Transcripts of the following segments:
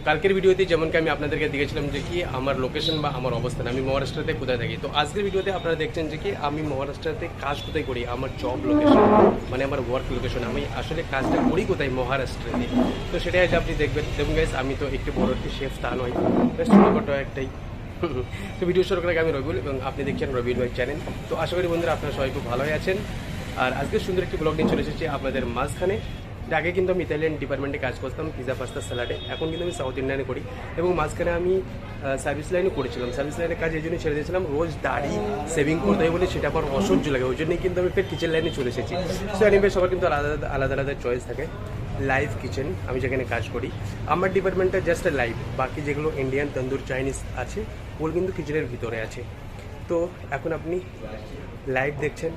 কালকের ভিডিওতে যেমন কি আমি আপনাদেরকে দেখেছিলাম যে কি আমার লোকেশন বা আমার অবস্থান, আমি মহারাষ্ট্রতে কোথায় থাকি। তো আজকের ভিডিওতে আপনারা দেখছেন যে কি আমি মহারাষ্ট্রতে কাজ কোথায় করি, আমার জব লোকেশন মানে আমার ওয়ার্ক লোকেশন, আমি আসলে কাজটা করি কোথায় মহারাষ্ট্রতে। তো সেটাই আজ আপনি দেখবেন। দেখুন গাইস, আমি তো একটি বড় একটি শেফ তা নয়, বেশ ছোটোখাটো একটাই। তো ভিডিও শুরু করার আগে আমি রবিউল এবং আপনি দেখছেন রবিউল ভাই চ্যানেল। তো আশা করি বন্ধুরা আপনারা সবাই খুব ভালোই আছেন। আর আজকে সুন্দর একটি ব্লগ নিয়ে চলে এসেছি আপনাদের মাঝখানে। আগে কিন্তু আমি ইতালিয়ান ডিপার্টমেন্টে কাজ করতাম, পিজা পাস্তা স্যালাডে। এখন কিন্তু আমি সাউথ ইন্ডিয়ানে করি এবং মাঝখানে আমি সার্ভিস লাইনে করেছিলাম। সার্ভিস লাইনের কাজ এই জন্য ছেড়ে দিয়েছিলাম, রোজ দাড়ি সেভিং করতে হয় বলে সেটা আমার অসহ্য লাগে, ওই জন্যই কিন্তু আমি ফের কিচেন লাইনে চলে এসেছি। সো এনিওয়ে সবার কিন্তু আলাদা আলাদা আলাদা চয়েস থাকে। লাইভ কিচেন আমি যেখানে কাজ করি, আমার ডিপার্টমেন্টটা জাস্ট লাইভ, বাকি যেগুলো ইন্ডিয়ান তন্দুর চাইনিজ আছে ওগুলো কিন্তু কিচেনের ভিতরে আছে। তো এখন আপনি লাইভ দেখছেন।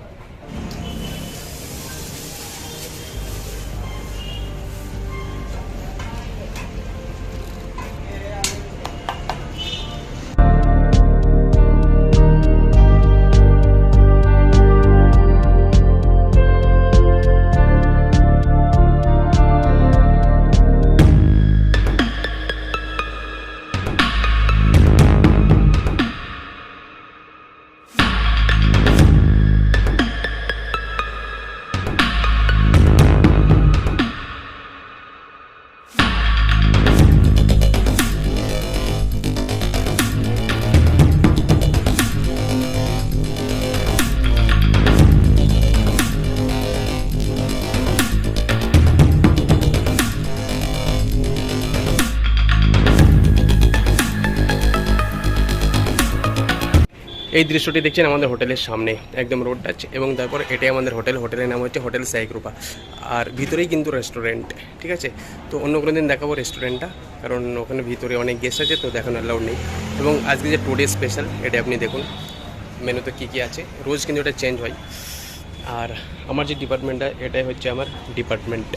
এই দৃশ্যটি দেখছেন আমাদের হোটেলের সামনে, একদম রোড টাচ, এবং তারপর এটাই আমাদের হোটেলের নাম হচ্ছে হোটেল সাইকরূপা। আর ভিতরেই কিন্তু রেস্টুরেন্ট, ঠিক আছে। তো অন্য কোনো দিন দেখাবো রেস্টুরেন্টটা, কারণ ওখানে ভিতরে অনেক গেস্ট আছে, তো দেখানো অ্যালাউড নেই। এবং আজকে যে টুডে স্পেশাল এটা আপনি দেখুন, মেনুতে কী কী আছে, রোজ কিন্তু এটা চেঞ্জ হয়। আর আমার যে ডিপার্টমেন্টটা এটাই হচ্ছে আমার ডিপার্টমেন্ট।